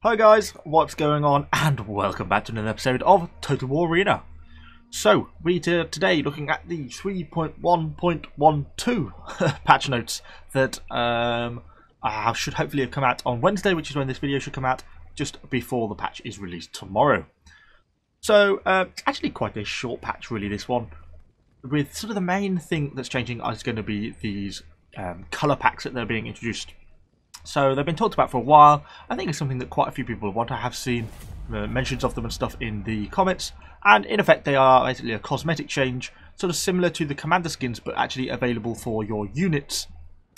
Hi guys, what's going on, and welcome back to another episode of Total War Arena. So, we are today looking at the 3.1.12 patch notes that should hopefully have come out on Wednesday, which is when this video should come out, just before the patch is released tomorrow. So, it's actually quite a short patch really, this one. With sort of the main thing that's changing is going to be these colour packs that are being introduced. So they've been talked about for a while. I think it's something that quite a few people want to have seen mentions of them and stuff in the comments. And in effect they are basically a cosmetic change, sort of similar to the commander skins, but actually available for your units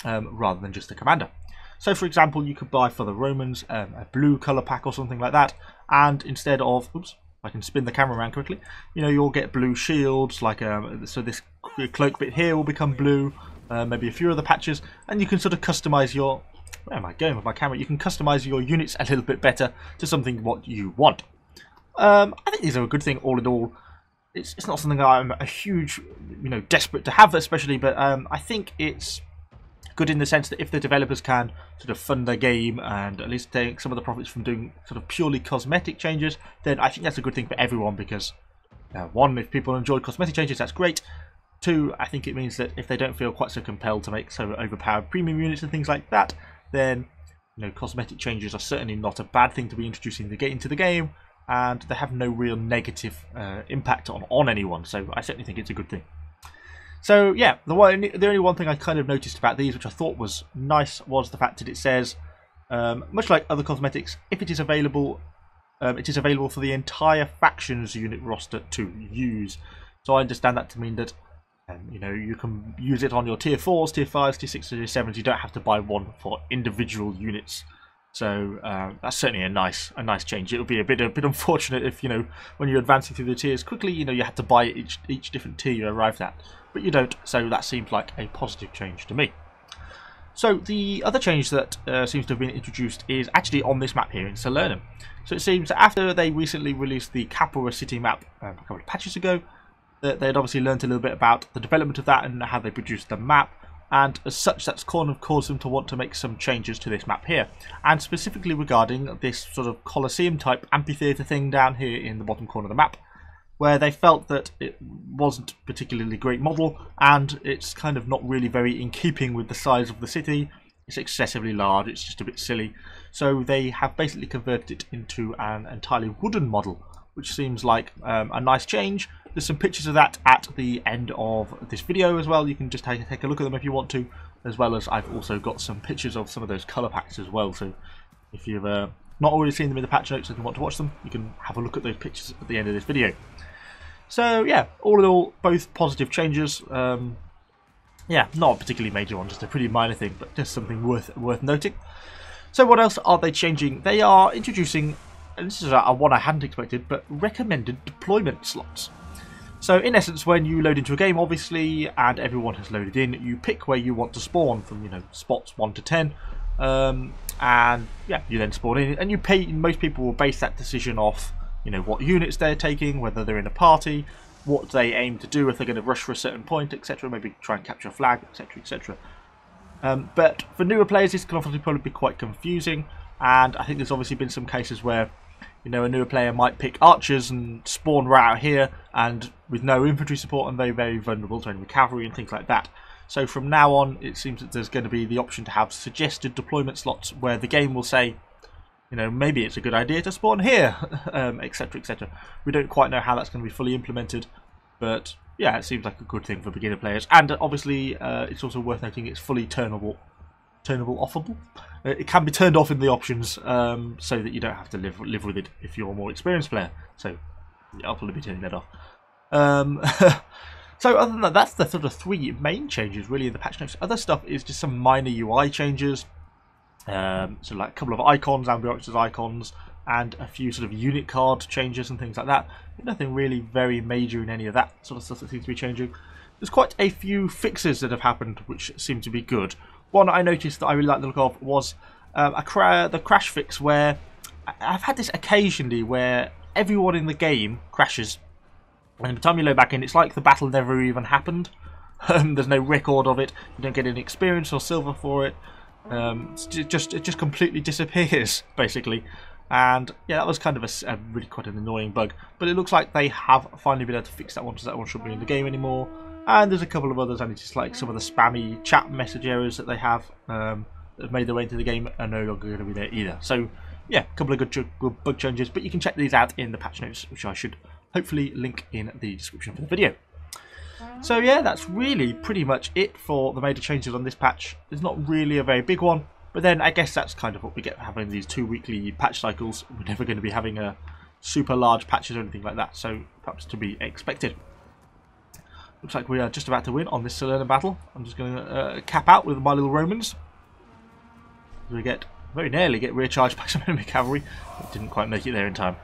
rather than just the commander. So for example, you could buy for the Romans a blue colour pack or something like that, and instead of, oops, I can spin the camera around quickly, you know, you'll get blue shields, like so this cloak bit here will become blue, maybe a few other patches, and you can sort of customise your, where am I going with my camera? You can customise your units a little bit better to something what you want. I think these are a good thing all in all. It's not something I'm a huge, desperate to have especially, but I think it's good in the sense that if the developers can sort of fund their game and at least take some of the profits from doing sort of purely cosmetic changes, then I think that's a good thing for everyone because, one, if people enjoy cosmetic changes, that's great. Two, I think it means that if they don't feel quite so compelled to make so overpowered premium units and things like that, then cosmetic changes are certainly not a bad thing to be introducing into the game, and they have no real negative impact on anyone. So I certainly think it's a good thing. So yeah, the only one thing I kind of noticed about these, which I thought was nice, was the fact that it says, much like other cosmetics, if it is available for the entire factions unit roster to use. So I understand that to mean that you can use it on your tier 4s, tier 5s, tier 6s, tier 7s. You don't have to buy one for individual units. So that's certainly a nice change. It would be a bit unfortunate if when you're advancing through the tiers quickly, you have to buy each different tier you arrived at, but you don't. So that seems like a positive change to me. So the other change that seems to have been introduced is actually on this map here in Salernum. So it seems that after they recently released the Capua City map a couple of patches ago, they'd obviously learned a little bit about the development of that and how they produced the map, and as such that's kind of caused them to want to make some changes to this map here, and specifically regarding this sort of Colosseum type amphitheatre thing down here in the bottom corner of the map, where they felt that it wasn't a particularly great model and it's kind of not really very in keeping with the size of the city. It's excessively large, it's just a bit silly, so they have basically converted it into an entirely wooden model, which seems like a nice change. There's some pictures of that at the end of this video as well. You can just take a look at them if you want to, as well as I've also got some pictures of some of those colour packs as well. So if you've not already seen them in the patch notes and you want to watch them, you can have a look at those pictures at the end of this video. So yeah, all in all, both positive changes. Yeah, not a particularly major one, just a pretty minor thing, but just something worth noting. So what else are they changing? They are introducing, and this is a one I hadn't expected, but recommended deployment slots. So in essence, when you load into a game, obviously, and everyone has loaded in, you pick where you want to spawn from, spots 1 to 10, and yeah, you then spawn in, and you pay. Most people will base that decision off, what units they're taking, whether they're in a party, what they aim to do if they're going to rush for a certain point, etc. Maybe try and capture a flag, etc., etc. But for newer players, this can obviously probably be quite confusing, and I think there's obviously been some cases where a newer player might pick archers and spawn right out here and with no infantry support and very, very vulnerable to enemy cavalry and things like that. So from now on, it seems that there's going to be the option to have suggested deployment slots where the game will say, maybe it's a good idea to spawn here, etc., etc. We don't quite know how that's going to be fully implemented, but yeah, it seems like a good thing for beginner players. And obviously, it's also worth noting it's fully turnable, offable. It can be turned off in the options, so that you don't have to live with it if you're a more experienced player. So I'll probably be turning that off. So other than that, that's the sort of three main changes really in the patch notes. Other stuff is just some minor UI changes. So like a couple of icons, ambiarch's icons, and a few sort of unit card changes and things like that. Nothing really very major in any of that sort of stuff that seems to be changing. There's quite a few fixes that have happened which seem to be good. One I noticed that I really like the look of was the crash fix, where I've had this occasionally where everyone in the game crashes, and by the time you load back in, it's like the battle never even happened. There's no record of it. You don't get any experience or silver for it. It just completely disappears, basically. And yeah, that was kind of a really quite an annoying bug, but it looks like they have finally been able to fix that one, so that one shouldn't be in the game anymore. And there's a couple of others, and it's just like some of the spammy chat message errors that they have that have made their way into the game are no longer going to be there either. So yeah, a couple of good bug changes, but you can check these out in the patch notes, which I should hopefully link in the description for the video. So yeah, that's really pretty much it for the major changes on this patch. It's not really a very big one, but then I guess that's kind of what we get for having these 2 weekly patch cycles. We're never going to be having a super large patches or anything like that, so perhaps to be expected. Looks like we are just about to win on this Salerno battle. I'm just going to cap out with my little Romans. We very nearly get recharged by some enemy cavalry, but didn't quite make it there in time.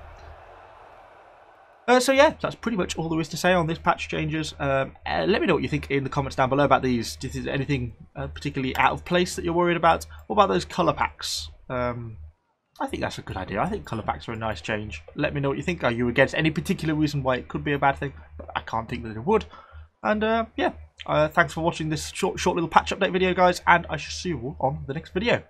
So yeah, that's pretty much all there is to say on this patch changes. Let me know what you think in the comments down below about these. Is there anything particularly out of place that you're worried about? What about those colour packs? I think that's a good idea. I think colour packs are a nice change. Let me know what you think. Are you against any particular reason why it could be a bad thing? I can't think that it would. And yeah, thanks for watching this short little patch update video, guys, and I shall see you all on the next video.